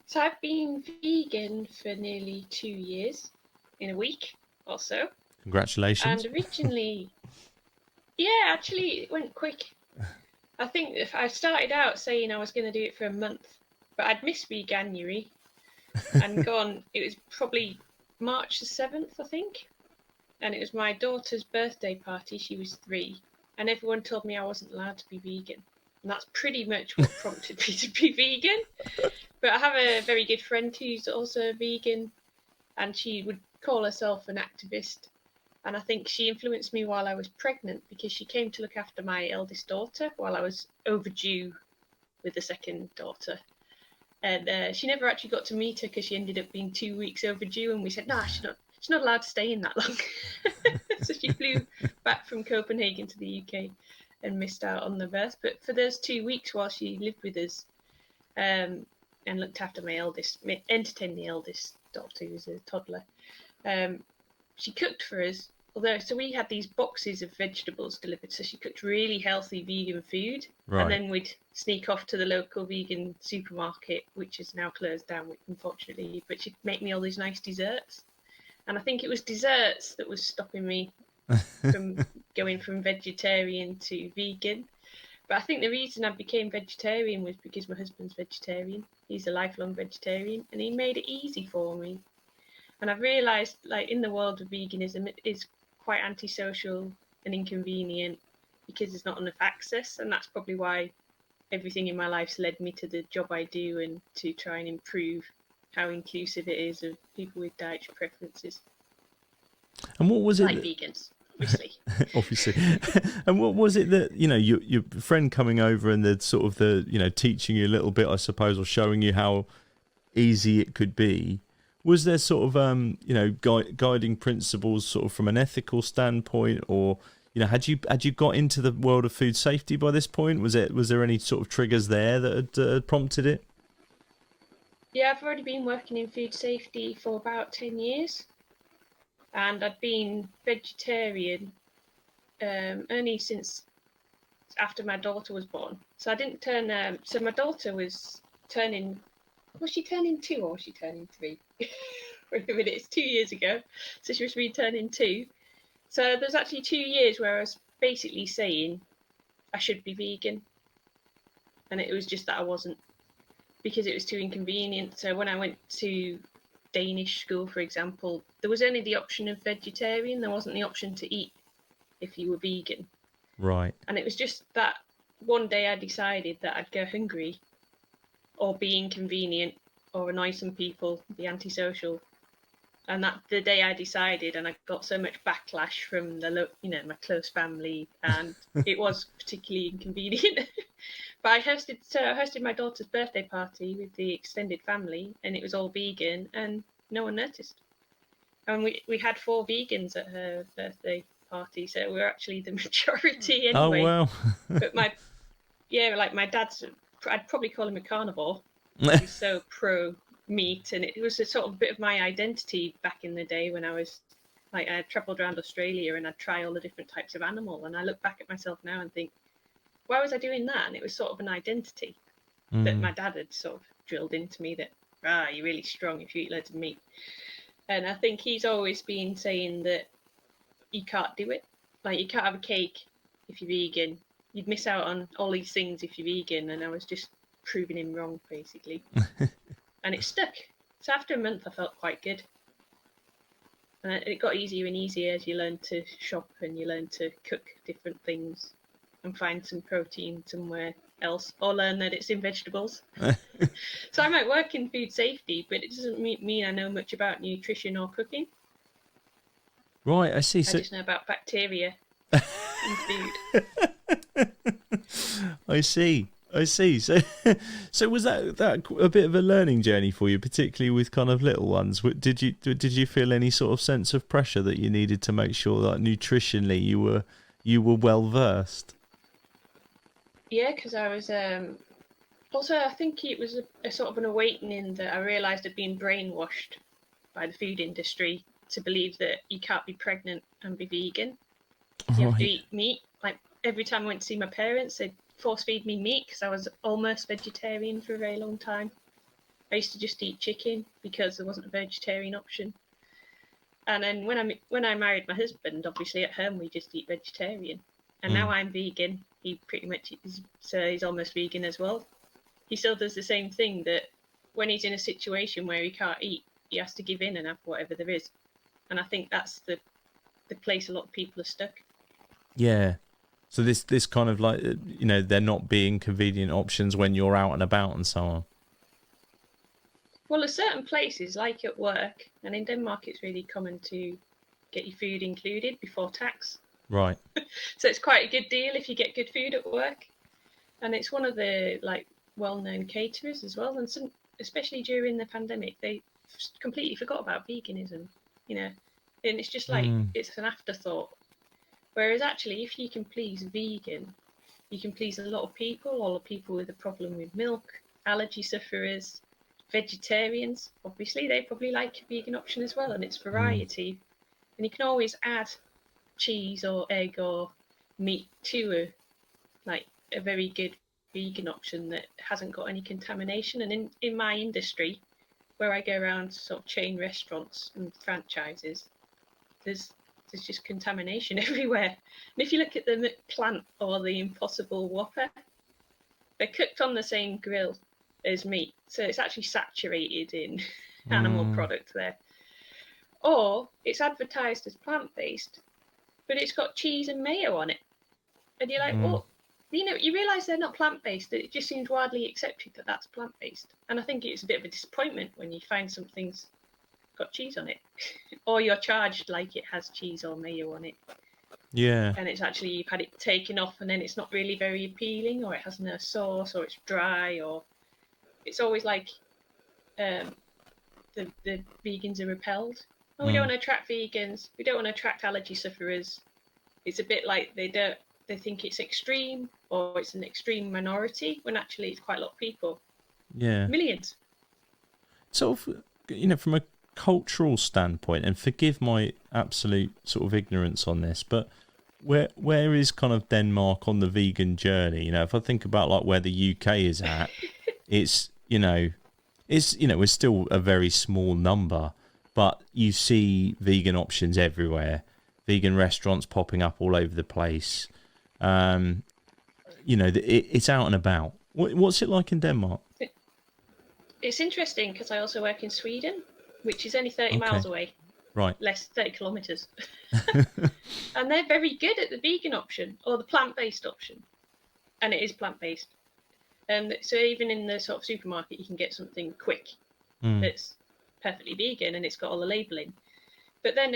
So I've been vegan for nearly 2 years, in a week or so. And Congratulations. originally, yeah, actually it went quick. I think if I started out saying I was going to do it for a month, but I'd missed veganuary and gone. It was probably March the 7th, I think, and it was my daughter's birthday party. She was 3, and everyone told me I wasn't allowed to be vegan. And that's pretty much what prompted me to be vegan. But I have a very good friend who's also vegan, and she would call herself an activist. And I think she influenced me while I was pregnant because she came to look after my eldest daughter while I was overdue with the second daughter. And she never actually got to meet her because she ended up being 2 weeks overdue. And we said, no, she's not allowed to stay in that long. So she flew back from Copenhagen to the UK and missed out on the birth. But for those 2 weeks while she lived with us, and looked after my eldest, entertained the eldest daughter who was a toddler, um, she cooked for us. Although, so we had these boxes of vegetables delivered, so she cooked really healthy vegan food, and Right. then we'd sneak off to the local vegan supermarket, which is now closed down, unfortunately. But she'd make me all these nice desserts, and I think it was desserts that was stopping me from going from vegetarian to vegan. But I think the reason I became vegetarian was because my husband's vegetarian. He's a lifelong vegetarian, and he made it easy for me. And I've realised, like in the world of veganism, it is quite antisocial and inconvenient because there's not enough access, and that's probably why everything in my life's led me to the job I do and to try and improve how inclusive it is of people with dietary preferences, And what was it like that, vegans, obviously. obviously, and what was it that, your friend coming over and the sort of teaching you a little bit, I suppose, or showing you how easy it could be? Was there sort of guiding principles sort of from an ethical standpoint, or had you got into the world of food safety by this point? Was there any sort of triggers there that had prompted it? Yeah, I've already been working in food safety for about 10 years, and I've been vegetarian only since after my daughter was born. So I didn't turn. So my daughter was turning. Was she turning 2 or was she turning 3? Wait a minute, it's 2 years ago. So she was returning 2. So there's actually 2 years where I was basically saying I should be vegan, and it was just that I wasn't because it was too inconvenient. So when I went to Danish school, for example, there was only the option of vegetarian. There wasn't the option to eat if you were vegan. Right. And it was just that one day I decided that I'd go hungry or be inconvenient or annoy some people, be antisocial. And that the day I decided, and I got so much backlash from my close family, and it was particularly inconvenient. But I hosted my daughter's birthday party with the extended family, and it was all vegan, and no one noticed. And we had 4 vegans at her birthday party, so we're actually the majority Oh anyway. well. But like my dad's, I'd probably call him a carnivore because he's so pro meat, and it was a sort of bit of my identity back in the day when I was like I travelled around Australia and I'd try all the different types of animal, and I look back at myself now and think, why was I doing that? And it was sort of an identity that Mm. my dad had sort of drilled into me that you're really strong if you eat loads of meat. And I think he's always been saying that you can't do it. Like you can't have a cake if you're vegan. You'd miss out on all these things if you're vegan, and I was just proving him wrong basically. And it stuck. So after a month, I felt quite good, and it got easier and easier as you learn to shop and you learn to cook different things and find some protein somewhere else, or learn that it's in vegetables. So I might work in food safety, but it doesn't mean I know much about nutrition or cooking. Right, I see. I So just know about bacteria in food. I see. I see. So, so was that a bit of a learning journey for you, particularly with kind of little ones? Did you feel any sort of sense of pressure that you needed to make sure that nutritionally you were well versed? Yeah, because I was also, I think it was a sort of an awakening that I realised I'd been brainwashed by the food industry to believe that you can't be pregnant and be vegan. You have to Right. eat meat. Like every time I went to see my parents, they'd force feed me meat because I was almost vegetarian for a very long time. I used to just eat chicken because there wasn't a vegetarian option. And then when I married my husband, obviously at home we just eat vegetarian. And now I'm vegan. He pretty much is, so he's almost vegan as well. He still does the same thing, that when he's in a situation where he can't eat, he has to give in and have whatever there is. And I think that's the place a lot of people are stuck. Yeah. So this kind of like, they're not being convenient options when you're out and about and so on. Well, there's certain places, like at work, and in Denmark it's really common to get your food included before tax. Right. So it's quite a good deal if you get good food at work. And it's one of the well-known caterers as well. And some, especially during the pandemic, they completely forgot about veganism, and it's just it's an afterthought. Whereas actually, if you can please vegan, you can please a lot of people, all the people with a problem with milk, allergy sufferers, vegetarians. Obviously, they probably like a vegan option as well, and it's variety. And you can always add cheese or egg or meat to a very good vegan option that hasn't got any contamination. And in my industry, where I go around sort of chain restaurants and franchises, there's just contamination everywhere. And if you look at the McPlant or the Impossible Whopper, they're cooked on the same grill as meat, so it's actually saturated in animal product there. Or it's advertised as plant-based, but it's got cheese and mayo on it. And you're like, well, you realise they're not plant-based. It just seems widely accepted that that's plant-based. And I think it's a bit of a disappointment when you find something's got cheese on it. Or you're charged like it has cheese or mayo on it. Yeah. And it's actually, you've had it taken off and then it's not really very appealing, or it has no sauce, or it's dry, or it's always like the vegans are repelled. Oh, we don't want to attract vegans. We don't want to attract allergy sufferers. It's a bit like they think it's extreme, or it's an extreme minority, when actually it's quite a lot of people. Yeah. Millions. Sort of, from a cultural standpoint, and forgive my absolute sort of ignorance on this, but where is kind of Denmark on the vegan journey? If I think about like where the UK is at, it's we're still a very small number, but you see vegan options everywhere, vegan restaurants popping up all over the place. It's out and about. What's it like in Denmark? It's interesting because I also work in Sweden, which is only 30 miles away. Right. Less 30 kilometres. And they're very good at the vegan option, or the plant-based option. And it is plant-based. So even in the sort of supermarket, you can get something quick that's perfectly vegan, and it's got all the labelling. But then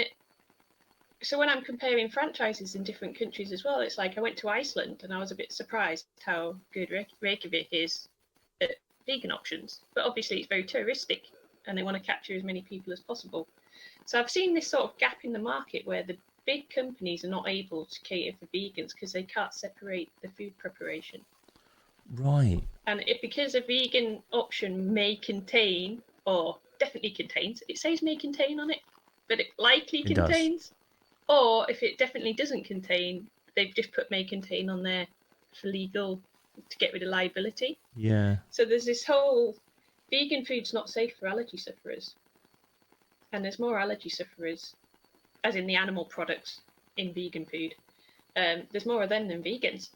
so when I'm comparing franchises in different countries as well, it's like I went to Iceland and I was a bit surprised how good Reykjavik is at vegan options. But obviously it's very touristic and they want to capture as many people as possible. So I've seen this sort of gap in the market where the big companies are not able to cater for vegans because they can't separate the food preparation. Right. And because a vegan option may contain, or definitely contains, it says may contain on it, but it likely contains. Or if it definitely doesn't contain, they've just put may contain on there for legal, to get rid of liability. Yeah. So there's this whole vegan food's not safe for allergy sufferers. And there's more allergy sufferers, as in the animal products in vegan food. There's more of them than vegans.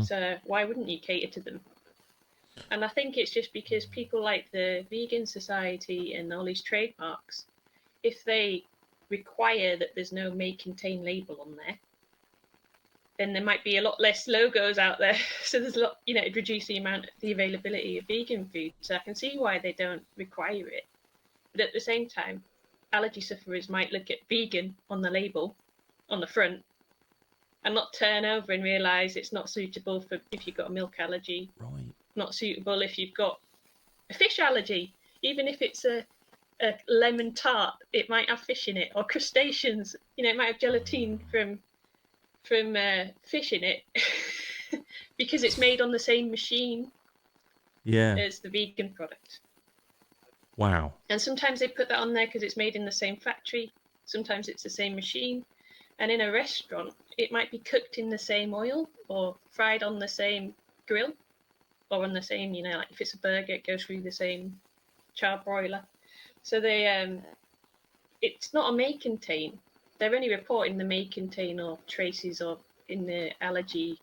So why wouldn't you cater to them? And I think it's just because people like the Vegan Society and all these trademarks, if they require that there's no may contain label on there, then there might be a lot less logos out there. So there's a lot, it'd reduce the availability of vegan food. So I can see why they don't require it. But at the same time, allergy sufferers might look at vegan on the label, on the front, and not turn over and realise it's not suitable for if you've got a milk allergy. Right. Not suitable if you've got a fish allergy. Even if it's a lemon tart, it might have fish in it, or crustaceans. It might have gelatine from fish in it because it's made on the same machine as the vegan product. Wow. And sometimes they put that on there because it's made in the same factory. Sometimes it's the same machine. And in a restaurant, it might be cooked in the same oil or fried on the same grill, or on the same, like if it's a burger, it goes through the same charbroiler. So it's not a may contain. They're only reporting the may contain or traces or in the allergy.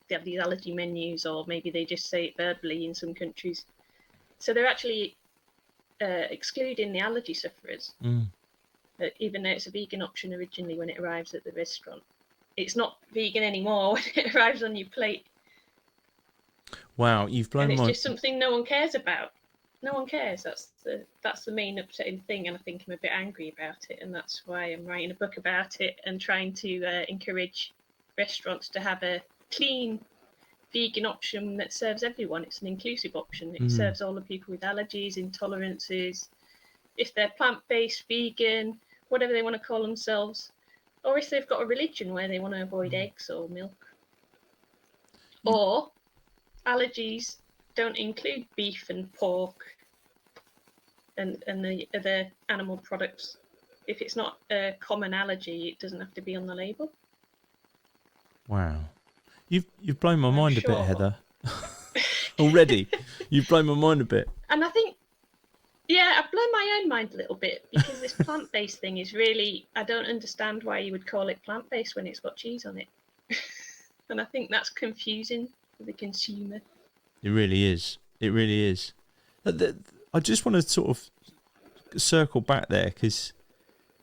They have these allergy menus, or maybe they just say it verbally in some countries. So they're actually excluding the allergy sufferers, even though it's a vegan option originally when it arrives at the restaurant. It's not vegan anymore when it arrives on your plate. Wow, you've blown and it's my... just something no one cares about. No one cares. That's the main upsetting thing, and I think I'm a bit angry about it, and that's why I'm writing a book about it and trying to encourage restaurants to have a clean vegan option that serves everyone. It's an inclusive option. It serves all the people with allergies, intolerances, if they're plant-based, vegan, whatever they want to call themselves, or if they've got a religion where they want to avoid eggs or milk. Or allergies don't include beef and pork and the other animal products. If it's not a common allergy, it doesn't have to be on the label. Wow. You've blown my mind a bit, sure. Heather. Already. You've blown my mind a bit. And I think, yeah, I've blown my own mind a little bit, because this plant-based thing is really, I don't understand why you would call it plant-based when it's got cheese on it. And I think that's confusing for the consumer. It really is. It really is. I just want to sort of circle back there, because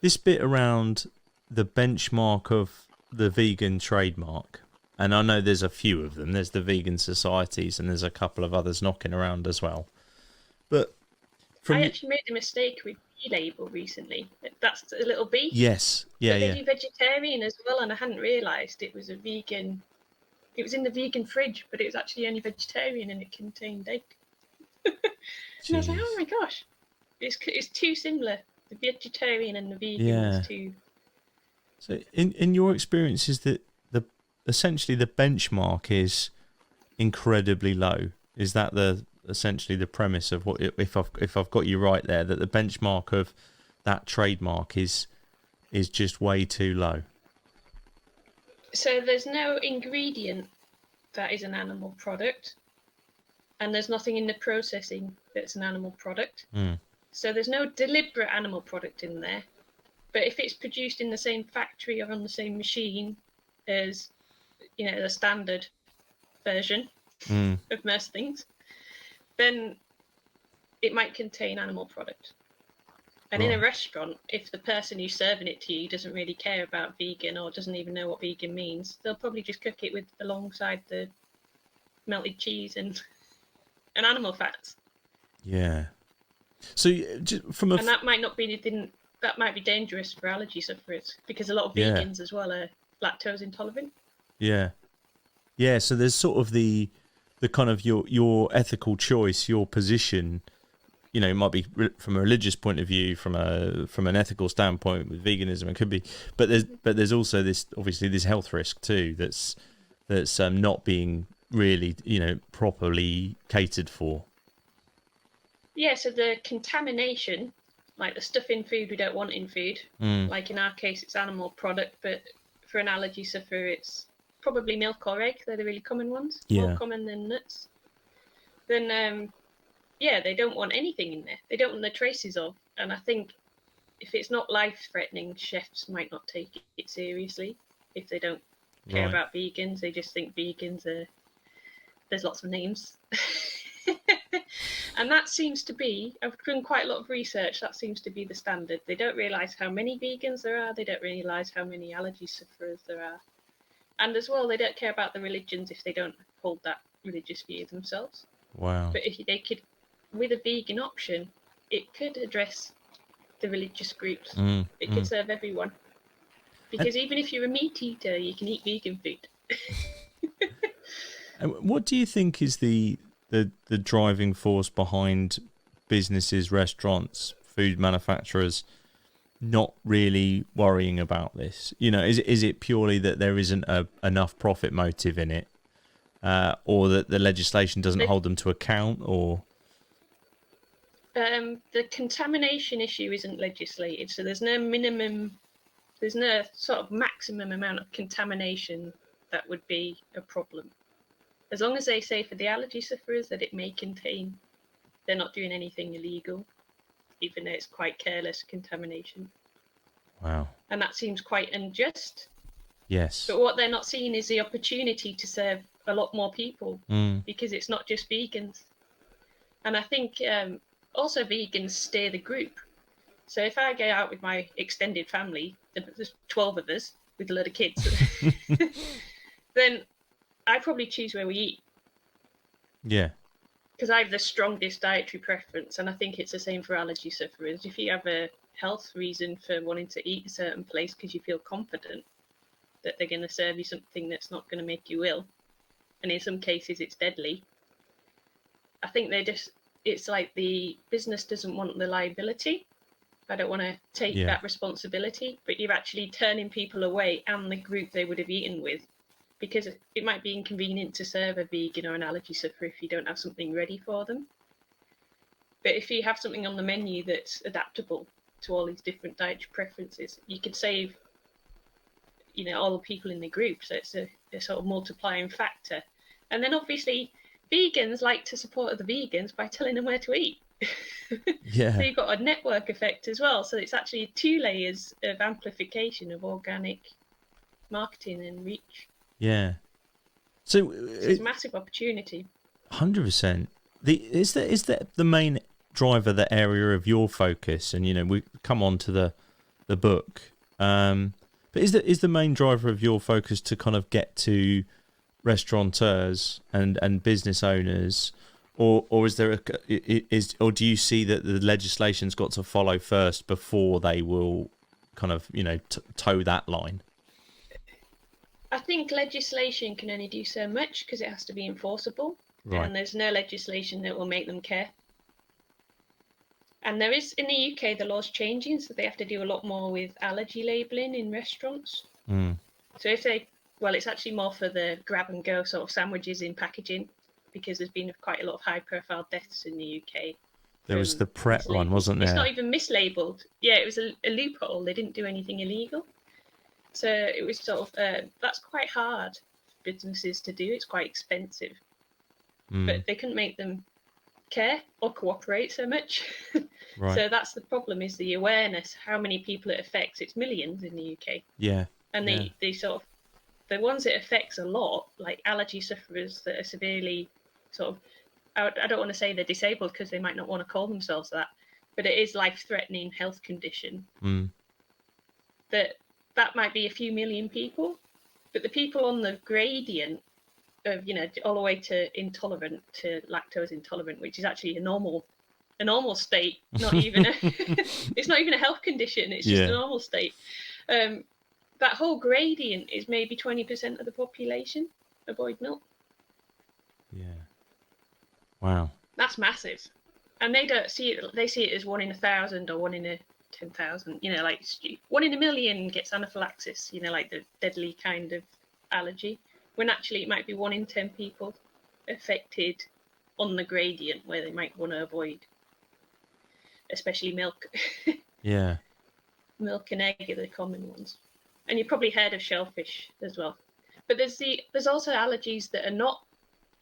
this bit around the benchmark of the vegan trademark, and I know there's a few of them. There's the vegan societies, and there's a couple of others knocking around as well. But I actually made a mistake with bee label recently. That's a little bee. Yes, yeah, but they do vegetarian as well, and I hadn't realised it was a vegan. It was in the vegan fridge, but it was actually only vegetarian, and it contained egg. And I was like, oh my gosh, it's too similar. The vegetarian and the vegan is too. So, in your experience, is that essentially the benchmark is incredibly low? Is that essentially the premise of what, if I've got you right there, that the benchmark of that trademark is just way too low? So there's no ingredient that is an animal product, and there's nothing in the processing that's an animal product. So there's no deliberate animal product in there. But if it's produced in the same factory or on the same machine as, the standard version of most things, then it might contain animal product. And in a restaurant, if the person who's serving it to you doesn't really care about vegan or doesn't even know what vegan means, they'll probably just cook it with alongside the melted cheese and animal fats. Yeah. So from and that might not be that might be dangerous for allergy sufferers, because a lot of vegans as well are lactose intolerant. Yeah. Yeah, so there's sort of the kind of your ethical choice, your position. It might be from a religious point of view, from an ethical standpoint with veganism, it could be, but there's also this, obviously, this health risk too that's not being really properly catered for. Yeah, so the contamination, like the stuff in food we don't want in food, like in our case it's animal product, but for an allergy sufferer it's probably milk or egg. They're the really common ones, more common than nuts. Then they don't want anything in there. They don't want the traces of. And I think if it's not life-threatening, chefs might not take it seriously if they don't care about vegans. They just think vegans are... There's lots of names. And that seems to be... I've done quite a lot of research. That seems to be the standard. They don't realise how many vegans there are. They don't realise how many allergy sufferers there are. And as well, they don't care about the religions if they don't hold that religious view themselves. Wow. But if they could... With a vegan option, it could address the religious groups. It could serve everyone. Because even if you're a meat eater, you can eat vegan food. What do you think is the driving force behind businesses, restaurants, food manufacturers not really worrying about this? Is it purely that there isn't enough profit motive in it, or that the legislation doesn't hold them to account, or... The contamination issue isn't legislated, so there's no sort of maximum amount of contamination that would be a problem. As long as they say for the allergy sufferers that it may contain they're not doing anything illegal, even though it's quite careless contamination. Wow. And that seems quite unjust. Yes. But what they're not seeing is the opportunity to serve a lot more people, because it's not just vegans. And I think also vegans steer the group. So if I go out with my extended family, there's 12 of us with a lot of kids, then I probably choose where we eat. Yeah. Because I have the strongest dietary preference, and I think it's the same for allergy sufferers. If you have a health reason for wanting to eat a certain place because you feel confident that they're going to serve you something that's not going to make you ill, and in some cases it's deadly, I think it's like the business doesn't want the liability. I don't want to take that responsibility, but you're actually turning people away and the group they would have eaten with, because it might be inconvenient to serve a vegan or an allergy sufferer if you don't have something ready for them. But if you have something on the menu that's adaptable to all these different dietary preferences, you could save, all the people in the group. So it's a sort of multiplying factor. And then obviously vegans like to support other vegans by telling them where to eat. Yeah. So you've got a network effect as well. So it's actually 2 layers of amplification of organic marketing and reach. Yeah. So it's a massive opportunity. 100%. Is that the main driver, the area of your focus? And we come on to the book. But is the main driver of your focus to kind of get to restaurateurs and business owners, or is there or do you see that the legislation's got to follow first before they will kind of toe that line? I think legislation can only do so much because it has to be enforceable, and there's no legislation that will make them care. And there is, in the UK, the law's changing, so they have to do a lot more with allergy labelling in restaurants. So it's actually more for the grab and go sort of sandwiches in packaging, because there's been quite a lot of high profile deaths in the UK. There was the Pret one, wasn't there? It's not even mislabeled. Yeah, it was a loophole. They didn't do anything illegal. So it was sort of, that's quite hard for businesses to do. It's quite expensive. But they couldn't make them care or cooperate so much. Right. So that's the problem, is the awareness, how many people it affects. It's millions in the UK. Yeah. And they sort of, the ones it affects a lot, like allergy sufferers that are severely sort of, I don't want to say they're disabled because they might not want to call themselves that, but it is life-threatening health condition. That might be a few million people, but the people on the gradient of, all the way to intolerant, to lactose intolerant, which is actually a normal state, not even it's not even a health condition, it's just a normal state. That whole gradient is maybe 20% of the population avoid milk. Yeah. Wow. That's massive. And they don't see it, they see it as 1 in 1,000 or 1 in 10,000, like 1 in 1,000,000 gets anaphylaxis, like the deadly kind of allergy, when actually it might be 1 in 10 people affected on the gradient where they might want to avoid, especially milk. Yeah. Milk and egg are the common ones. And you've probably heard of shellfish as well. But there's also allergies that are not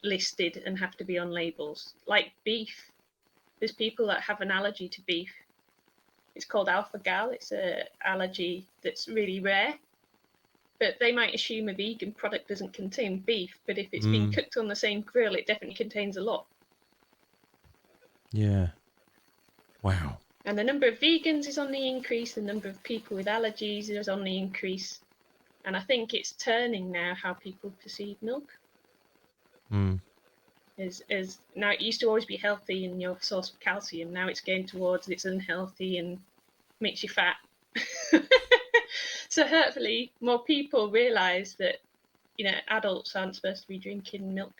listed and have to be on labels, like beef. There's people that have an allergy to beef. It's called alpha-gal. It's an allergy that's really rare. But they might assume a vegan product doesn't contain beef, but if it's been cooked on the same grill, it definitely contains a lot. Yeah. Wow. And the number of vegans is on the increase, the number of people with allergies is on the increase. And I think it's turning now how people perceive milk. Is now, it used to always be healthy and your source of calcium. Now it's going towards it's unhealthy and makes you fat. So hopefully more people realise that, adults aren't supposed to be drinking milk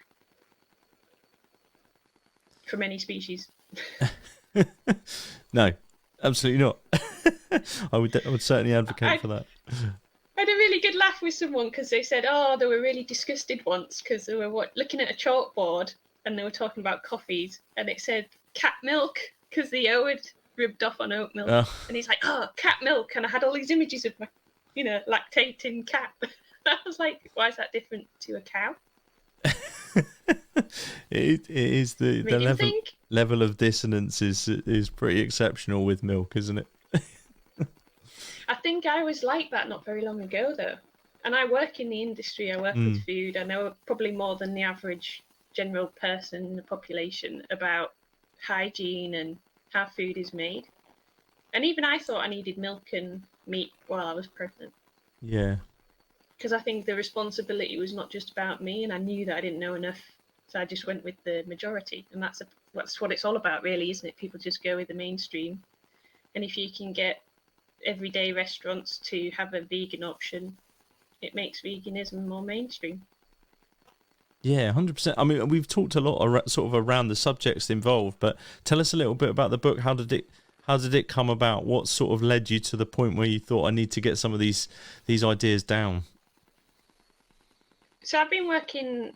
from any species. No, absolutely not. I would certainly advocate for that. I had a really good laugh with someone because they said, they were really disgusted once because they were looking at a chalkboard and they were talking about coffees and it said cat milk because the O had ribbed off on oat milk. And he's like, cat milk. And I had all these images of my, lactating cat. I was like, why is that different to a cow? It is the level. level of dissonance is pretty exceptional with milk, isn't it? I think I was like that not very long ago, though. And I work in the industry, I work with Mm. food. I know probably more than the average general person in the population about hygiene and how food is made. And even I thought I needed milk and meat while I was pregnant. Yeah. Because I think the responsibility was not just about me, and I knew that I didn't know enough. So I just went with the majority. And that's what it's all about, really, isn't it? People just go with the mainstream. And if you can get everyday restaurants to have a vegan option, it makes veganism more mainstream. Yeah, 100%. I mean, we've talked a lot sort of around the subjects involved, but tell us a little bit about the book. How did it come about? What sort of led you to the point where you thought I need to get some of these ideas down? So I've been working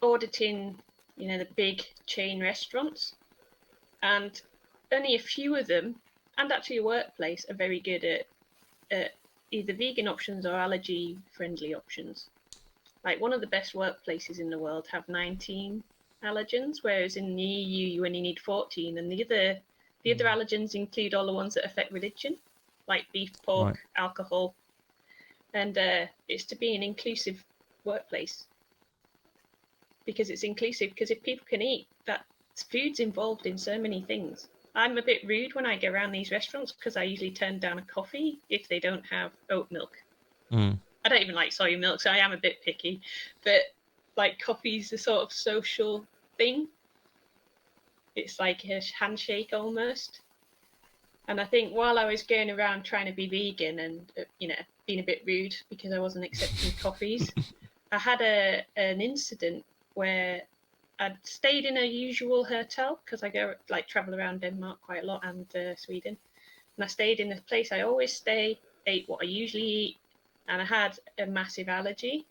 auditing, the big chain restaurants, and only a few of them, and actually a workplace, are very good at either vegan options or allergy friendly options. Like one of the best workplaces in the world have 19 allergens, whereas in the EU you only need 14, and the other allergens include all the ones that affect religion, like beef, Right. pork, alcohol, and it's to be an inclusive workplace because it's inclusive. Because if people can eat, that food's involved in so many things. I'm a bit rude when I go around these restaurants because I usually turn down a coffee if they don't have oat milk. Mm. I don't even like soy milk, so I am a bit picky. But like coffee's a sort of social thing. It's like a handshake almost. And I think while I was going around trying to be vegan and being a bit rude because I wasn't accepting coffees, I had an incident where I'd stayed in a usual hotel because I go like travel around Denmark quite a lot and Sweden, and I stayed in a place I always stay, ate what I usually eat, and I had a massive allergy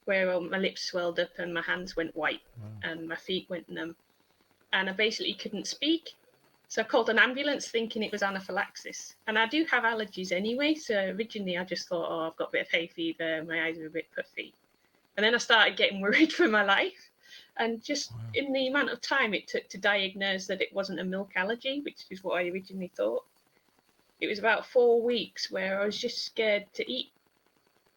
where my lips swelled up and my hands went white and my feet went numb, and I basically couldn't speak. So I called an ambulance thinking it was anaphylaxis. And I do have allergies anyway, so originally I just thought, oh, I've got a bit of hay fever, my eyes are a bit puffy. And then I started getting worried for my life. And just in the amount of time it took to diagnose that it wasn't a milk allergy, which is what I originally thought, it was about 4 weeks where I was just scared to eat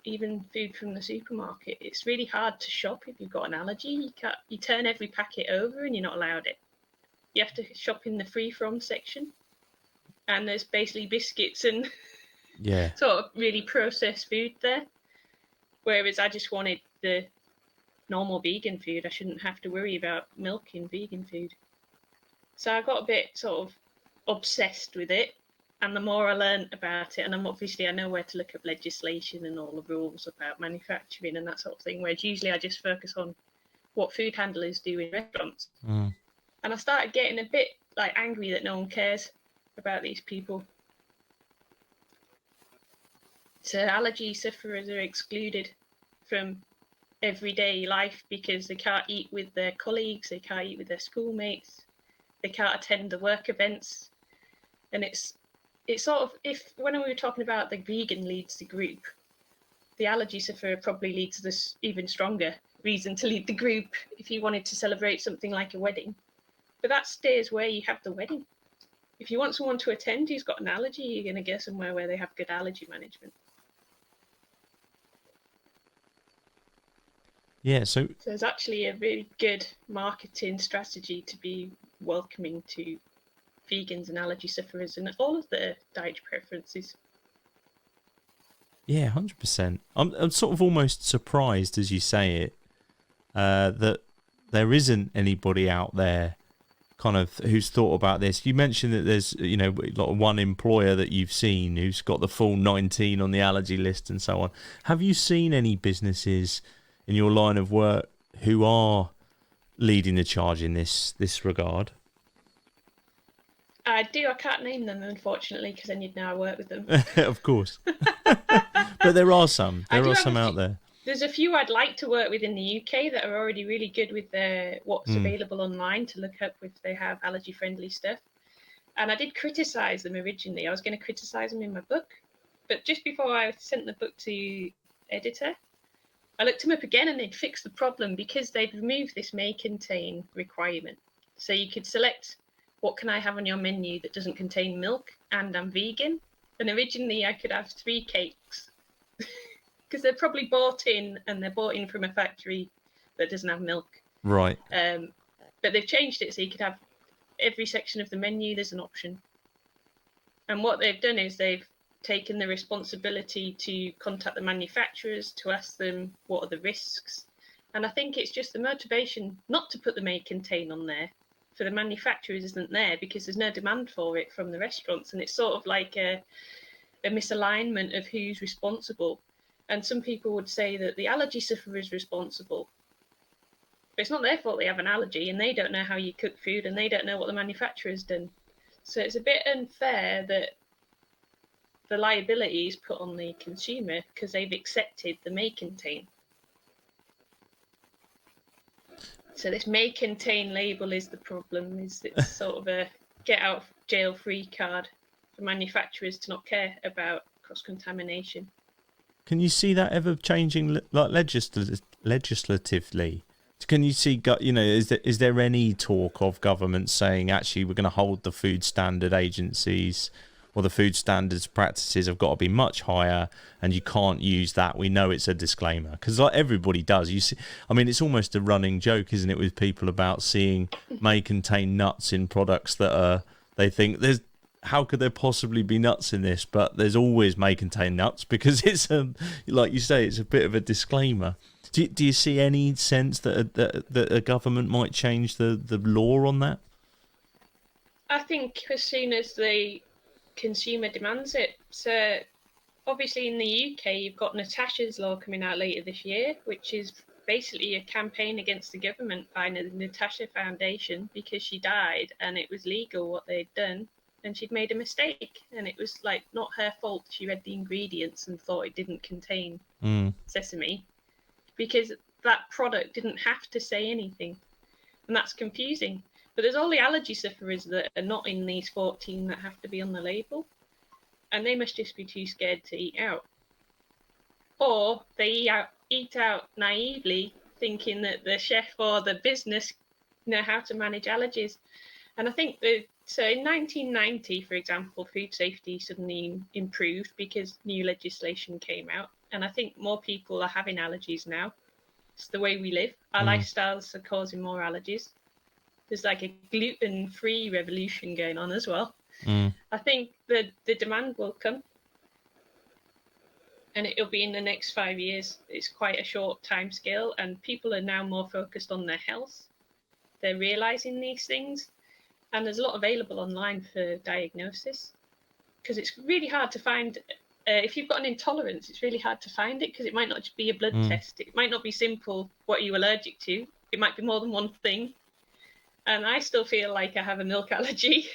even food from the supermarket. It's really hard to shop if you've got an allergy. You turn every packet over and you're not allowed it. You have to shop in the free from section, and there's basically biscuits and Yeah. sort of really processed food there. Whereas I just wanted the normal vegan food. I shouldn't have to worry about milk in vegan food. So I got a bit sort of obsessed with it. And the more I learned about it, and I know where to look up legislation and all the rules about manufacturing and that sort of thing. Whereas usually I just focus on what food handlers do in restaurants. Mm. And I started getting a bit like angry that no one cares about these people. So allergy sufferers are excluded from everyday life because they can't eat with their colleagues, they can't eat with their schoolmates, they can't attend the work events. And it's sort of, if when we were talking about the vegan leads the group, the allergy sufferer probably leads this even stronger reason to lead the group if you wanted to celebrate something like a wedding. But that stays where you have the wedding. If you want someone to attend who's got an allergy, you're going to go somewhere where they have good allergy management. Yeah. So So it's actually a really good marketing strategy to be welcoming to vegans and allergy sufferers and all of their dietary preferences. yeah, 100%. I'm sort of almost surprised as you say it, that there isn't anybody out there kind of who's thought about this. You mentioned that there's like one employer that you've seen who's got the full 19 on the allergy list and so on. Have you seen any businesses in your line of work who are leading the charge in this regard? I do. I can't name them, unfortunately, because then you'd know I work with them. Of course. But there are some. I There do are have a some out few. there. There's a few I'd like to work with in the UK that are already really good with their what's Mm. available online to look up if they have allergy-friendly stuff. And I did criticise them originally. I was going to criticise them in my book, but just before I sent the book to editor, I looked them up again and they'd fixed the problem because they'd removed this may contain requirement. So you could select what can I have on your menu that doesn't contain milk and I'm vegan? And originally I could have 3 cakes because they're probably bought in and they're bought in from a factory that doesn't have milk. Right. But they've changed it so you could have every section of the menu, there's an option. And what they've done is they've taken the responsibility to contact the manufacturers to ask them what are the risks. And I think it's just the motivation not to put the may contain on there for the manufacturers isn't there because there's no demand for it from the restaurants. And it's sort of like a misalignment of who's responsible. And some people would say that the allergy sufferer is responsible. But it's not their fault they have an allergy and they don't know how you cook food and they don't know what the manufacturer's done. So it's a bit unfair that the liability is put on the consumer because they've accepted the may contain. So this may contain label is the problem, is it's sort of a get out of jail free card for manufacturers to not care about cross-contamination. Can you see that ever changing, like legislatively? Can you see, is there any talk of government saying actually we're going to hold the food standard agencies or the food standards practices have got to be much higher, and you can't use that? We know it's a disclaimer because like everybody does. You see, I mean, it's almost a running joke, isn't it, with people about seeing may contain nuts in products that are they think there's. How could there possibly be nuts in this? But there's always may contain nuts because it's like you say, it's a bit of a disclaimer. Do you see any sense that a government might change the law on that? I think as soon as the consumer demands it. So obviously in the UK, you've got Natasha's law coming out later this year, which is basically a campaign against the government by the Natasha Foundation because she died and it was legal what they'd done. And she'd made a mistake, and it was like not her fault. She read the ingredients and thought it didn't contain sesame because that product didn't have to say anything, and that's confusing. But there's all the allergy sufferers that are not in these 14 that have to be on the label, and they must just be too scared to eat out, or they eat out naively, thinking that the chef or the business know how to manage allergies. And I think so in 1990, for example, food safety suddenly improved because new legislation came out. And I think more people are having allergies now. It's the way we live. Our lifestyles are causing more allergies. There's like a gluten-free revolution going on as well. I think the demand will come. And it'll be in the next 5 years. It's quite a short time scale. And people are now more focused on their health. They're realizing these things. And there's a lot available online for diagnosis because it's really hard to find. If you've got an intolerance, it's really hard to find it because it might not just be a blood test. It might not be simple, what are you allergic to? It might be more than one thing. And I still feel like I have a milk allergy.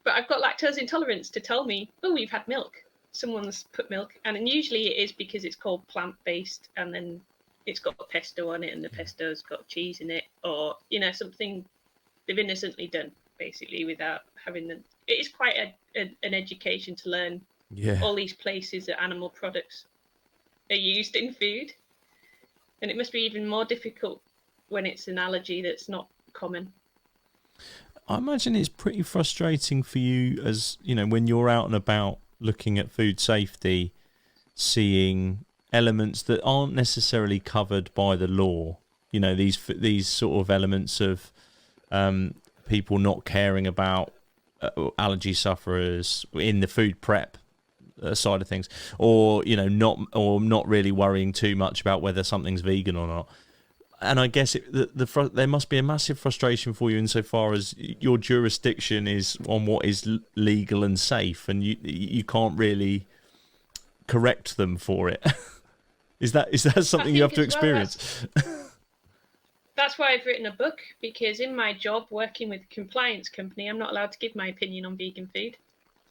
But I've got lactose intolerance to tell me, oh, you've had milk. Someone's put milk. And usually it is because it's called plant-based and then it's got pesto on it and the pesto's got cheese in it or, something they've innocently done, basically, without having them. It is quite an education to learn all these places that animal products are used in food. And it must be even more difficult when it's an allergy that's not common. I imagine it's pretty frustrating for you as, when you're out and about looking at food safety, seeing elements that aren't necessarily covered by the law. These sort of elements of people not caring about allergy sufferers in the food prep side of things, or not really worrying too much about whether something's vegan or not. And I guess there must be a massive frustration for you insofar as your jurisdiction is on what is legal and safe, and you can't really correct them for it. Is that something you have to experience? That's why I've written a book, because in my job working with a compliance company, I'm not allowed to give my opinion on vegan food.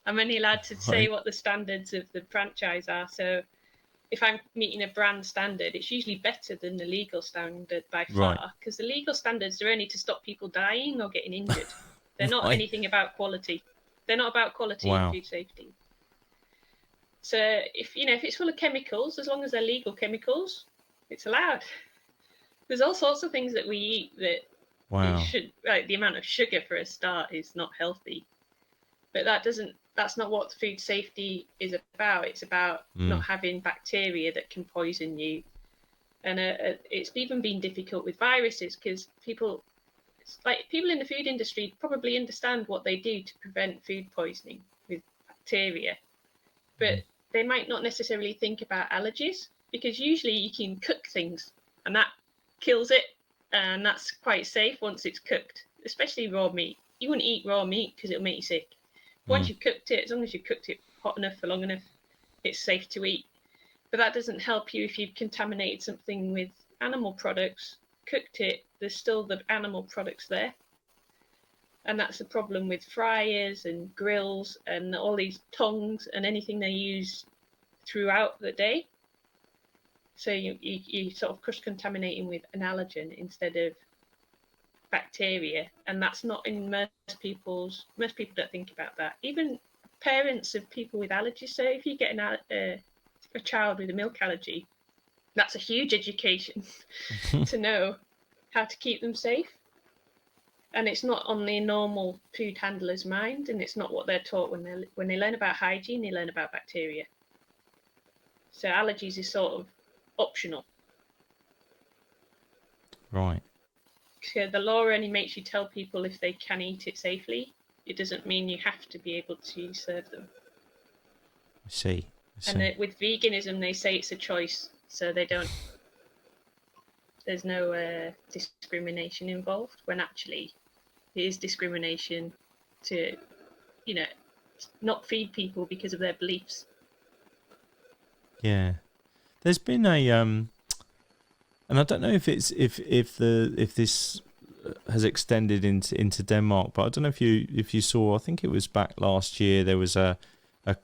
I'm only allowed to say what the standards of the franchise are. So if I'm meeting a brand standard, it's usually better than the legal standard by far, because the legal standards are only to stop people dying or getting injured. They're not anything about quality. They're not about quality and food safety. So if it's full of chemicals, as long as they're legal chemicals, it's allowed. There's all sorts of things that we eat that It Wow. should, like, the amount of sugar for a start is not healthy. But that's not what food safety is about. It's about Mm. not having bacteria that can poison you. And it's even been difficult with viruses because people in the food industry probably understand what they do to prevent food poisoning with bacteria, but they might not necessarily think about allergies because usually you can cook things and that kills it, and that's quite safe once it's cooked, especially raw meat. You wouldn't eat raw meat because it'll make you sick. Once Mm. you've cooked it, as long as you've cooked it hot enough for long enough, it's safe to eat. But that doesn't help you if you've contaminated something with animal products, cooked it, there's still the animal products there. And that's the problem with fryers and grills and all these tongs and anything they use throughout the day. So you sort of cross contaminating with an allergen instead of bacteria, and that's not in most people don't think about that. Even parents of people with allergies. So if you get a child with a milk allergy, that's a huge education to know how to keep them safe. And it's not on the normal food handler's mind, and it's not what they're taught when they learn about hygiene. They learn about bacteria. So allergies is sort of optional. Right. So the law only makes you tell people if they can eat it safely. It doesn't mean you have to be able to serve them. I see. I And see. with veganism, they say it's a choice, so they don't. There's no discrimination involved. When actually, it is discrimination to, you know, not feed people because of their beliefs. Yeah. There's been a and I don't know if it's if this has extended into Denmark, but I don't know if you saw. I think it was back last year. There was a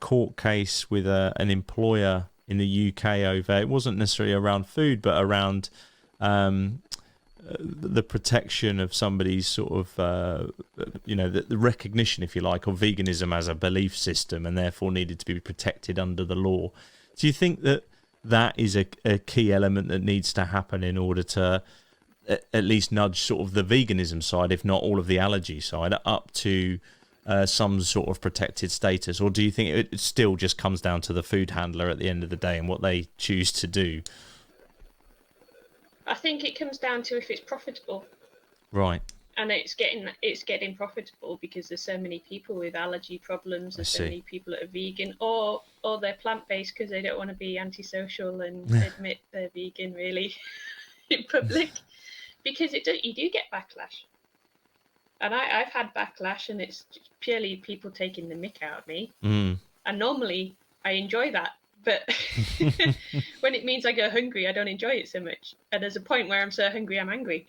court case with an employer in the UK over. It wasn't necessarily around food, but around um, the protection of somebody's sort of the recognition, if you like, of veganism as a belief system, and therefore needed to be protected under the law. Do you think that is a key element that needs to happen in order to at least nudge sort of the veganism side, if not all of the allergy side, up to some sort of protected status? Or do you think it still just comes down to the food handler at the end of the day and what they choose to do? I think it comes down to if it's profitable, Right. and it's getting profitable because there's so many people with allergy problems. I There's so see. many people that are vegan or they're plant based because they don't want to be antisocial and admit they're vegan really in public because you do get backlash. And I've had backlash, and it's purely people taking the mick out of me. Mm. And normally I enjoy that, but when it means I go hungry, I don't enjoy it so much. And there's a point where I'm so hungry, I'm angry.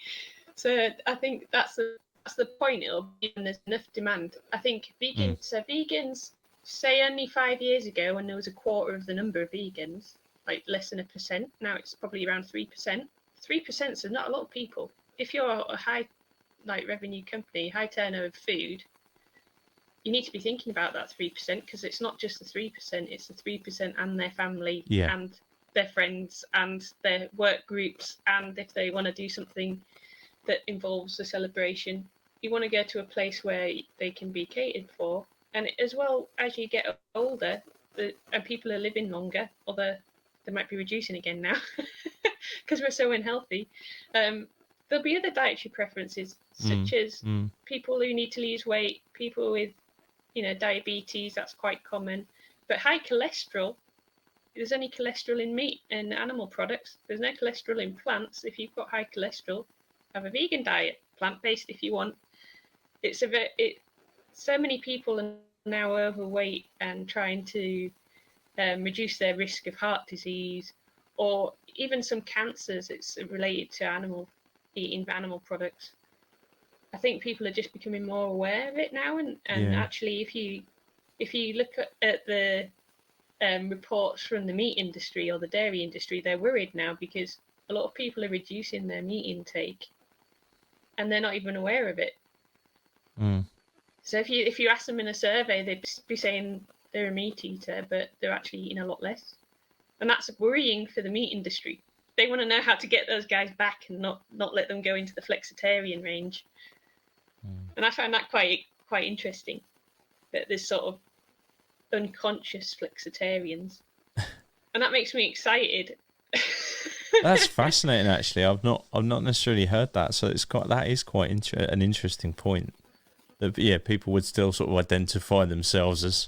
So I think that's the point. It'll be when there's enough demand. I think Mm. vegans, say only 5 years ago when there was a quarter of the number of vegans, like less than 1%. Now it's probably around 3%. 3% is not a lot of people. If you're a high like revenue company, high turnover food, you need to be thinking about that 3% because it's not just the 3%, it's the 3% and their family Yeah. and their friends and their work groups. And if they want to do something that involves a celebration, you want to go to a place where they can be catered for. And as well, as you get older, and people are living longer, although they might be reducing again now because we're so unhealthy. There'll be other dietary preferences, Mm. such as Mm. people who need to lose weight, people with diabetes. That's quite common. But high cholesterol, there's only cholesterol in meat and animal products. There's no cholesterol in plants. If you've got high cholesterol, have a vegan diet, plant-based if you want. So many people are now overweight and trying to reduce their risk of heart disease or even some cancers. It's related to eating animal products. I think people are just becoming more aware of it now, and Yeah. actually, if you look at the reports from the meat industry or the dairy industry, they're worried now because a lot of people are reducing their meat intake, and they're not even aware of it. Mm. So if you ask them in a survey, they'd be saying they're a meat eater, but they're actually eating a lot less, and that's worrying for the meat industry. they want to know how to get those guys back and not let them go into the flexitarian range. And I find that quite interesting, that there's sort of unconscious flexitarians, and that makes me excited. That's fascinating. Actually, I've not necessarily heard that, so that is quite an interesting point. That people would still sort of identify themselves as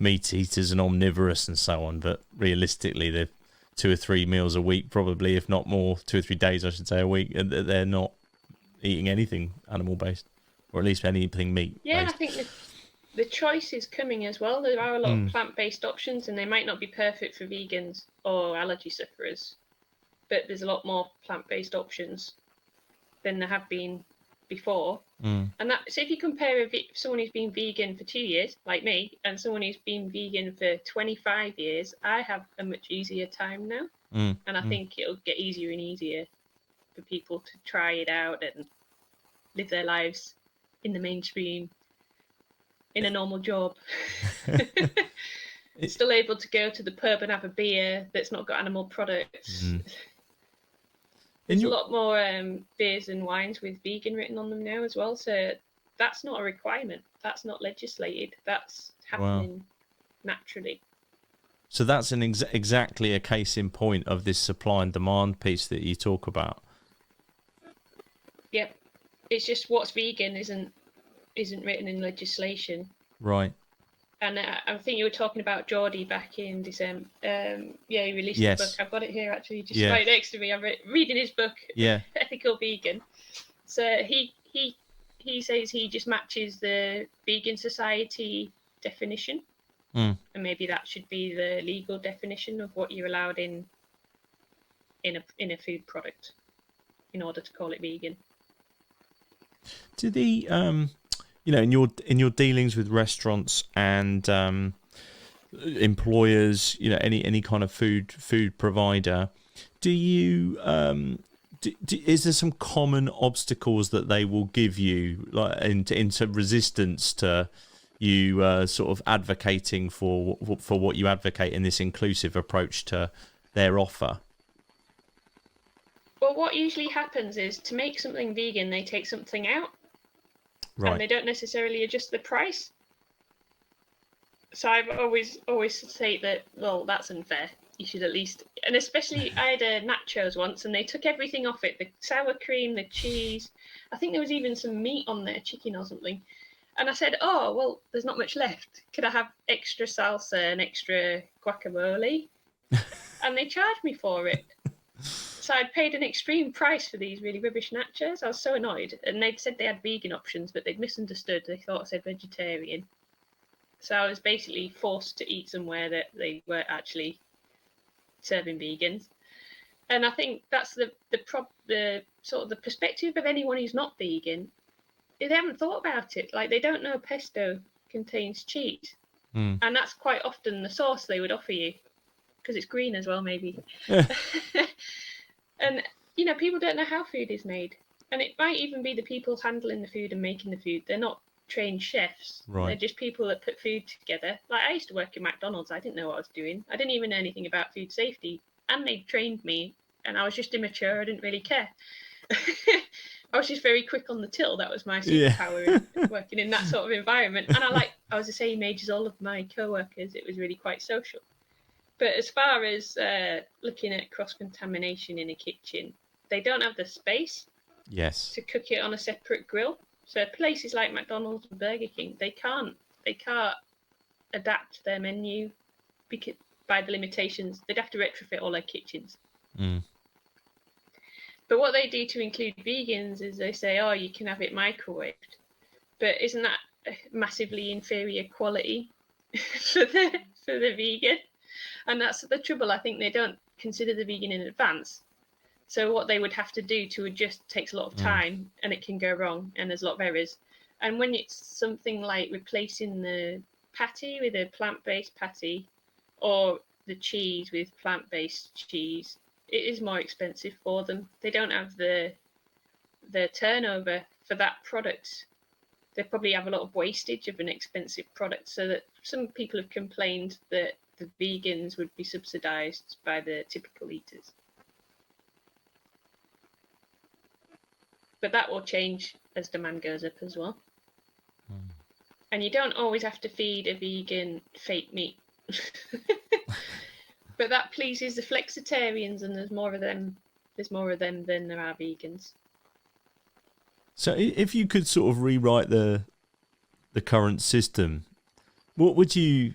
meat eaters and omnivorous and so on, but realistically, they're 2 or 3 meals a week, probably, if not more, 2 or 3 days, I should say, a week, and they're not eating anything animal based, or at least anything meat based. Yeah, I think the choice is coming as well. There are a lot of plant-based options, and they might not be perfect for vegans or allergy sufferers, but there's a lot more plant-based options than there have been before. And so if you compare someone who's been vegan for 2 years, like me, and someone who's been vegan for 25 years, I have a much easier time now. And I think it'll get easier and easier for people to try it out and live their lives in the mainstream, in a normal job. Still able to go to the pub and have a beer that's not got animal products. There's a lot more beers and wines with vegan written on them now as well, so that's not a requirement. That's not legislated. That's happening naturally. So that's exactly a case in point of this supply and demand piece that you talk about. Yep. It's just what's vegan isn't written in legislation. Right. And I think you were talking about Geordie back in December. He released a book. I've got it here actually, just right next to me. I'm reading his book, Ethical Vegan. So he says he just matches the Vegan Society definition, and maybe that should be the legal definition of what you're allowed in a food product in order to call it vegan. Do the in your dealings with restaurants and employers, any kind of food provider, do you is there some common obstacles that they will give you, like into resistance to you sort of advocating for what you advocate in this inclusive approach to their offer? Well, what usually happens is, to make something vegan, they take something out. Right. And they don't necessarily adjust the price. So I've always say that, well, that's unfair. You should at least, and especially I had a nachos once, and they took everything off it: the sour cream, the cheese. I think there was even some meat on there, chicken or something. And I said, oh, well, there's not much left. Could I have extra salsa and extra guacamole? And they charged me for it. So I'd paid an extreme price for these really rubbish nachos. I was so annoyed. And they'd said they had vegan options, but they'd misunderstood. They thought I said vegetarian. So I was basically forced to eat somewhere that they weren't actually serving vegans. And I think that's the sort of the perspective of anyone who's not vegan. They haven't thought about it. Like, they don't know pesto contains cheese. And that's quite often the sauce they would offer you, because it's green as well, maybe. And, people don't know how food is made. And it might even be the people handling the food and making the food. They're not trained chefs. Right. They're just people that put food together. Like, I used to work in McDonald's. I didn't know what I was doing. I didn't even know anything about food safety. And they trained me, and I was just immature. I didn't really care. I was just very quick on the till. That was my superpower in working in that sort of environment. And I was the same age as all of my co-workers. It was really quite social. But as far as looking at cross-contamination in a kitchen, they don't have the space to cook it on a separate grill. So places like McDonald's and Burger King, they can't adapt their menu because by the limitations. They'd have to retrofit all their kitchens. But what they do to include vegans is they say, oh, you can have it microwaved. But isn't that massively inferior quality for the vegan? And that's the trouble. I think they don't consider the vegan in advance. So what they would have to do to adjust takes a lot of time, and it can go wrong, and there's a lot of errors. And when it's something like replacing the patty with a plant-based patty, or the cheese with plant-based cheese, it is more expensive for them. They don't have the turnover for that product. They probably have a lot of wastage of an expensive product, so that some people have complained that the vegans would be subsidised by the typical eaters. But that will change as demand goes up as well. And you don't always have to feed a vegan fake meat. But that pleases the flexitarians, and there's more of them. There's more of them than there are vegans. So if you could sort of rewrite the current system, what would you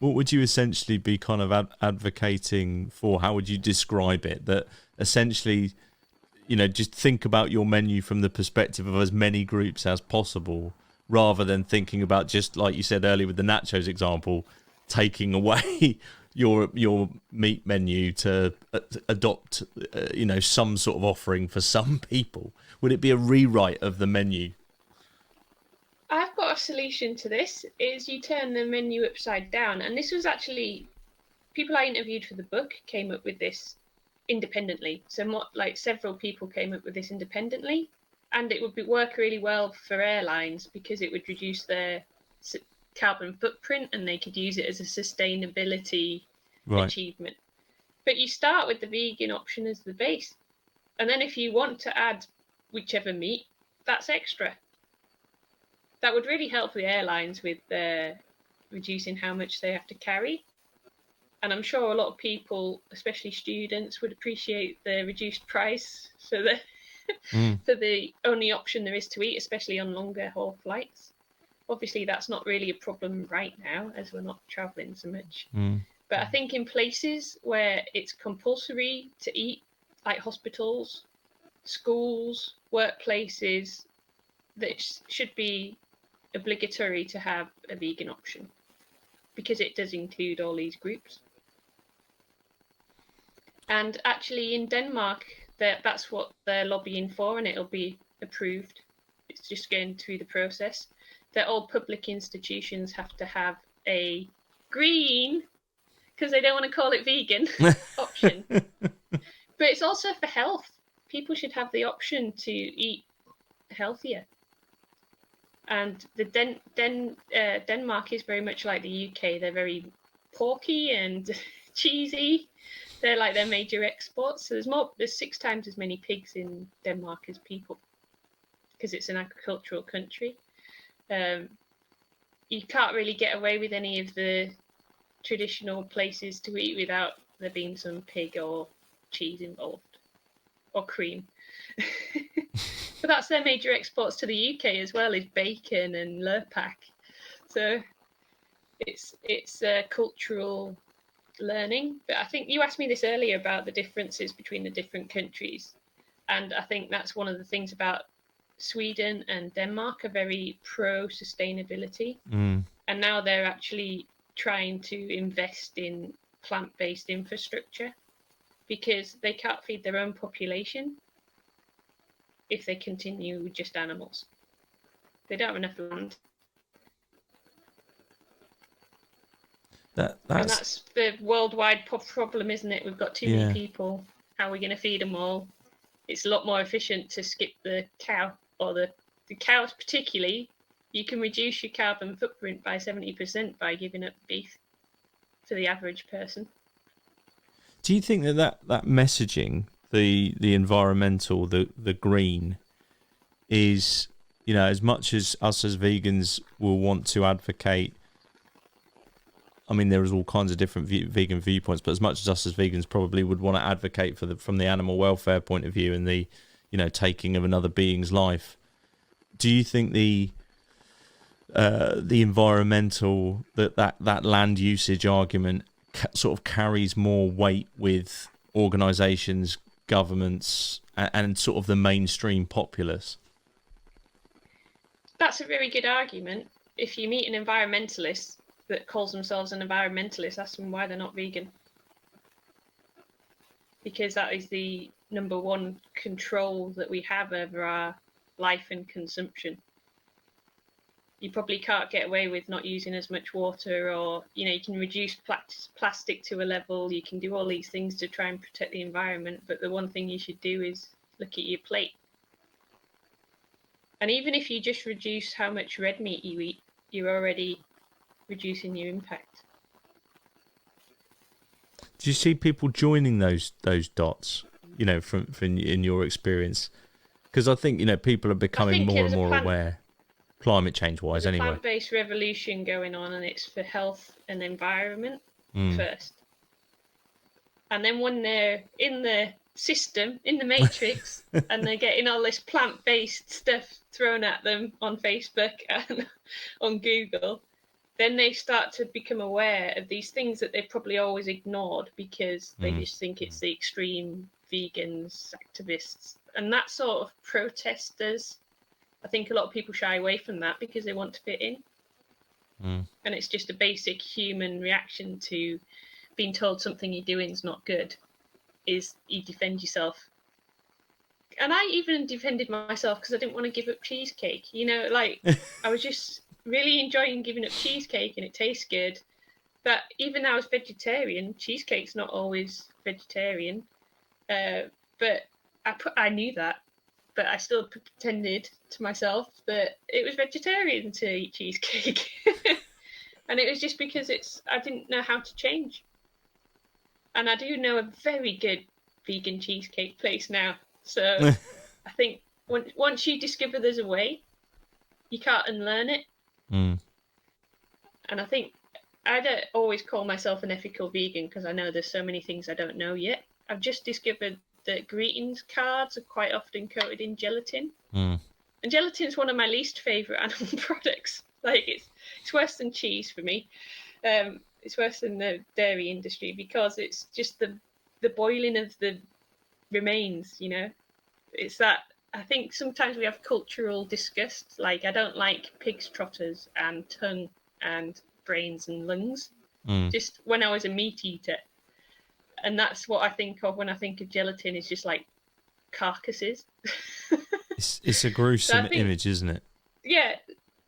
essentially be kind of advocating for? How would you describe it? That essentially, just think about your menu from the perspective of as many groups as possible, rather than thinking about, just like you said earlier with the nachos example, taking away your meat menu to adopt some sort of offering for some people. Would it be a rewrite of the menu? I've got a solution to this, is you turn the menu upside down. And this was actually, people I interviewed for the book came up with this independently. So several people came up with this independently, and it would work really well for airlines because it would reduce their carbon footprint and they could use it as a sustainability achievement. But you start with the vegan option as the base. And then if you want to add whichever meat, that's extra. That would really help the airlines with reducing how much they have to carry. And I'm sure a lot of people, especially students, would appreciate the reduced price for the only option there is to eat, especially on longer haul flights. Obviously, that's not really a problem right now, as we're not traveling so much. But I think in places where it's compulsory to eat, like hospitals, schools, workplaces, that should be obligatory to have a vegan option, because it does include all these groups. And actually in Denmark, that's what they're lobbying for, and it'll be approved. It's just going through the process that all public institutions have to have a green, because they don't want to call it vegan, option. But it's also for health. People should have the option to eat healthier. And the Denmark is very much like the UK. They're very porky and cheesy. They're like their major exports. So there's 6 times as many pigs in Denmark as people, because it's an agricultural country. You can't really get away with any of the traditional places to eat without there being some pig or cheese involved, or cream. But that's their major exports to the UK as well, is bacon and lurpak. So it's a cultural learning. But I think you asked me this earlier about the differences between the different countries, and I think that's one of the things about Sweden and Denmark are very pro sustainability, and now they're actually trying to invest in plant-based infrastructure because they can't feed their own population if they continue with just animals. They don't have enough land. That's the worldwide problem, isn't it? We've got too many people. How are we going to feed them all? It's a lot more efficient to skip the cow, or the cows particularly. You can reduce your carbon footprint by 70% by giving up beef for the average person. Do you think that messaging, the environmental, the green, is, as much as us as vegans will want to advocate, I mean, there is all kinds of different vegan viewpoints, but as much as us as vegans probably would want to advocate from the animal welfare point of view and the, taking of another being's life, do you think the environmental, that land usage argument sort of carries more weight with organisations, governments, and sort of the mainstream populace? That's a very good argument. If you meet an environmentalist that calls themselves an environmentalist, ask them why they're not vegan. Because that is the number one control that we have over our life and consumption. You probably can't get away with not using as much water, or you can reduce plastic to a level. You can do all these things to try and protect the environment, but the one thing you should do is look at your plate. And even if you just reduce how much red meat you eat, you're already reducing your impact. Do you see people joining those dots? From in your experience, Because I think, people are I becoming think more and more aware, climate change there's wise, a anyway. plant-based revolution going on, and it's for health and environment Mm. first. And then when they're in the system, in the matrix, and they're getting all this plant-based stuff thrown at them on Facebook and on Google, then they start to become aware of these things that they've probably always ignored because they just think it's the extreme vegans, activists, and that sort of protesters. I think a lot of people shy away from that because they want to fit in. And it's just a basic human reaction to being told something you're doing is not good, is you defend yourself. And I even defended myself because I didn't want to give up cheesecake. I was just really enjoying giving up cheesecake and it tastes good. But even though I was vegetarian, cheesecake's not always vegetarian. But I knew that, but I still pretended to myself that it was vegetarian to eat cheesecake. And it was just because I didn't know how to change. And I do know a very good vegan cheesecake place now. So I think once you discover there's a way, you can't unlearn it. Mm. And I think I don't always call myself an ethical vegan because I know there's so many things I don't know yet. I've just discovered that greetings cards are quite often coated in gelatin. And gelatin is one of my least favourite animal products. It's worse than cheese for me. It's worse than the dairy industry because it's just the boiling of the remains, It's that I think sometimes we have cultural disgust. Like I don't like pig's trotters and tongue and brains and lungs. Just when I was a meat eater. And that's what I think of when I think of gelatin is just like carcasses. It's a gruesome image, isn't it? Yeah,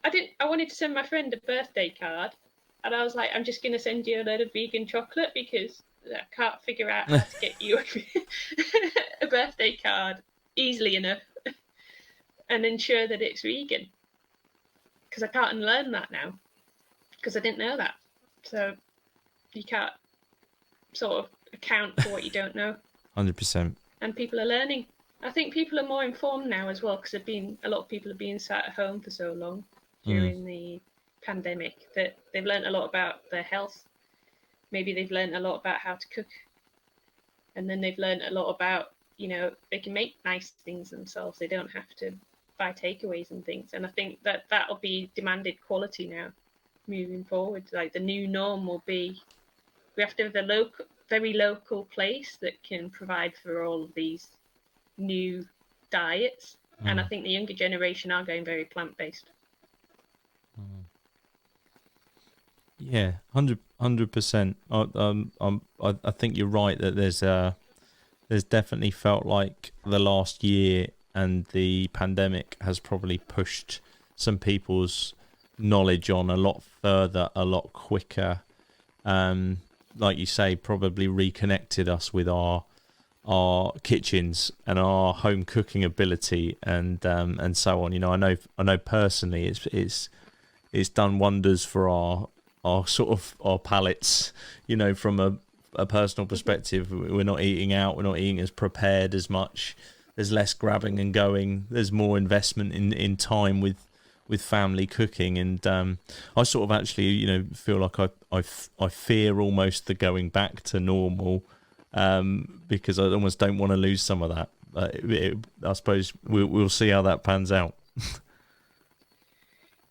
I wanted to send my friend a birthday card, and I was like, I'm just going to send you a load of vegan chocolate because I can't figure out how to get you a birthday card easily enough and ensure that it's vegan. Because I can't unlearn that now, because I didn't know that. So you can't sort of account for what you don't know. 100%. And people are learning. I think people are more informed now as well because a lot of people have been sat at home for so long during the pandemic that they've learned a lot about their health. Maybe they've learned a lot about how to cook, and then they've learned a lot about they can make nice things themselves. They don't have to buy takeaways and things. And I think that'll be demanded quality now, moving forward. Like the new norm will be, we have to have a very local place that can provide for all of these new diets. And I think the younger generation are going very plant-based. Yeah, 100%. I think you're right that there's definitely felt like the last year and the pandemic has probably pushed some people's knowledge on a lot further, a lot quicker. Like you say, probably reconnected us with our kitchens and our home cooking ability and so on. I know personally it's done wonders for our sort of our palates, from a personal perspective. We're not eating out, we're not eating as prepared as much, there's less grabbing and going, there's more investment in time with family cooking. And I sort of actually feel like I fear almost the going back to normal, because I almost don't want to lose some of that. I suppose we'll see how that pans out.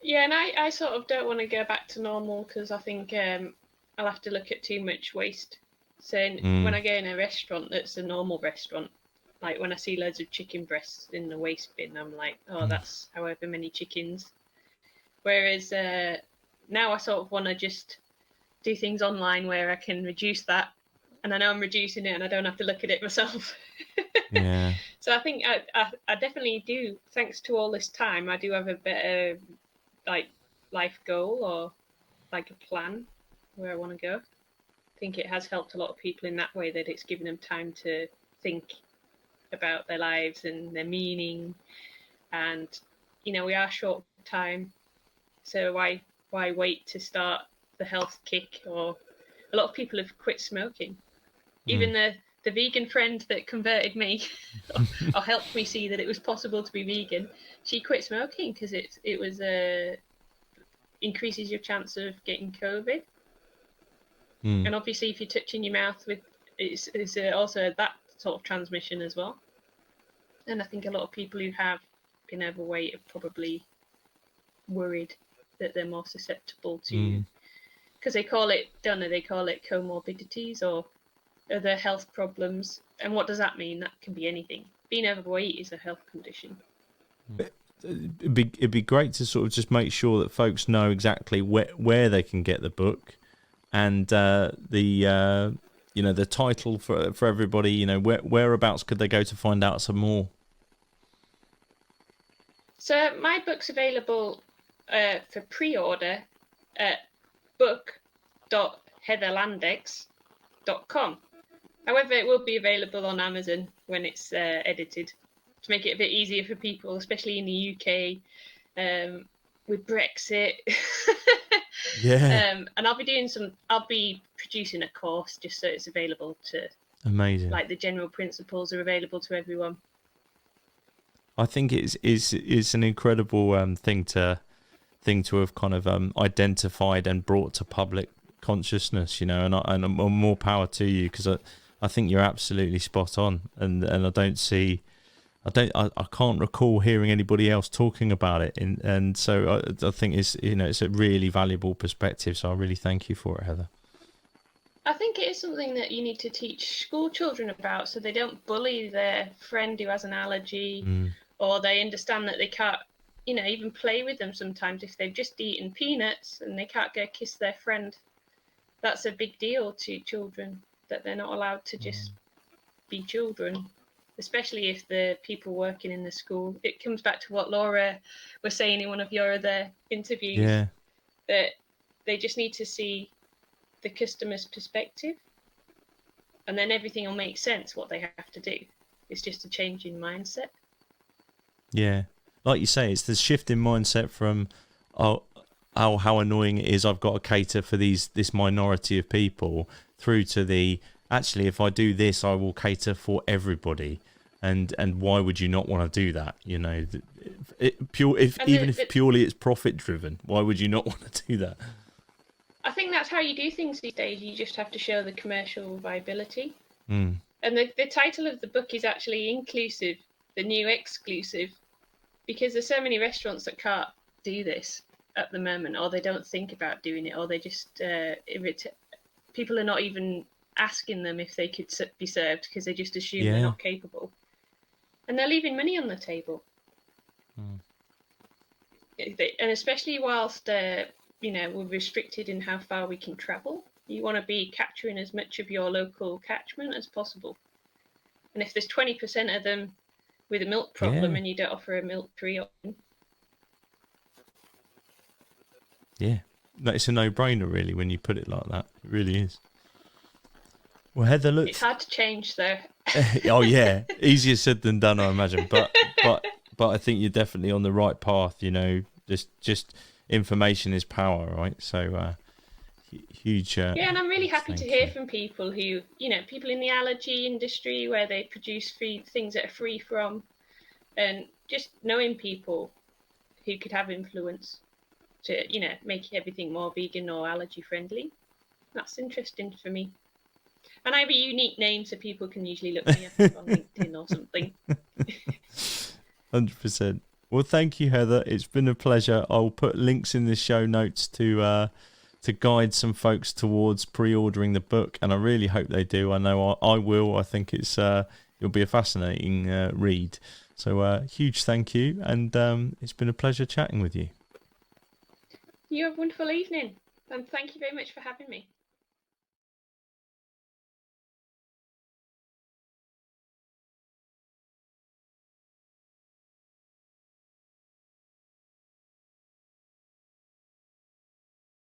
Yeah, and I sort of don't want to go back to normal because I think I'll have to look at too much waste. So when I go in a restaurant that's a normal restaurant, like when I see loads of chicken breasts in the waste bin, I'm like, oh, that's however many chickens. Whereas now I sort of want to just do things online where I can reduce that, and I know I'm reducing it and I don't have to look at it myself. Yeah. So I think I definitely do, thanks to all this time, I do have a better life goal or like a plan where I want to go. I think it has helped a lot of people in that way, that it's given them time to think about their lives and their meaning. And we are short of time, so why wait to start the health kick? Or a lot of people have quit smoking, even the vegan friend that converted me or helped me see that it was possible to be vegan, she quit smoking because it was increases your chance of getting COVID. Mm. And obviously, if you're touching your mouth with, it's also that sort of transmission as well. And I think a lot of people who have been overweight are probably worried that they're more susceptible to, because they call it comorbidities or other health problems. And what does that mean? That can be anything. Being overweight is a health condition. It'd be great to sort of just make sure that folks know exactly where they can get the book, and the the title for everybody. Whereabouts could they go to find out some more? So my book's available for pre-order at book.heatherlandex.com. However, it will be available on Amazon when it's edited, to make it a bit easier for people, especially in the UK with Brexit. Yeah. And I'll be producing a course just so it's available to, Amazing. like the general principles are available to everyone. I think it's an incredible thing to have kind of identified and brought to public consciousness, and more power to you, because I think you're absolutely spot on, and I can't recall hearing anybody else talking about it, and so I think it's a really valuable perspective. So I really thank you for it, Heather. I think it is something that you need to teach school children about, so they don't bully their friend who has an allergy, or they understand that they can't, even play with them sometimes if they've just eaten peanuts and they can't go kiss their friend. That's a big deal to children, that they're not allowed to just be children, especially if the people working in the school. It comes back to what Laura was saying in one of your other interviews, that they just need to see the customer's perspective, and then everything will make sense. What they have to do is just a change in mindset. Yeah, like you say, it's the shift in mindset from how annoying it is, I've got to cater for this minority of people, through to the, actually, if I do this, I will cater for everybody. And why would you not want to do that? If purely it's profit driven, why would you not want to do that? I think that's how you do things these days. You just have to show the commercial viability. And the title of the book is actually Inclusive, the New Exclusive, because there's so many restaurants that can't do this at the moment, or they don't think about doing it, or they just people are not even asking them if they could be served, because they just assume they're not capable, and they're leaving money on the table. And especially whilst we're restricted in how far we can travel, you want to be capturing as much of your local catchment as possible. And if there's 20% of them with a milk problem and you don't offer a milk-free option, it's a no-brainer, really, when you put it like that. It really is. Well, Heather, look, it's hard to change, though. Oh yeah, easier said than done, I imagine. But I think you're definitely on the right path. Just information is power, right? So huge. And I'm really happy to hear from people who, people in the allergy industry, where they produce things that are free from, and just knowing people who could have influence to, make everything more vegan or allergy friendly. That's interesting for me. And I have a unique name, so people can usually look me up on LinkedIn or something. 100%. Well, thank you, Heather. It's been a pleasure. I'll put links in the show notes to guide some folks towards pre-ordering the book, and I really hope they do. I know I will. I think it'll be a fascinating read. So huge thank you, and it's been a pleasure chatting with you. You have a wonderful evening, and thank you very much for having me.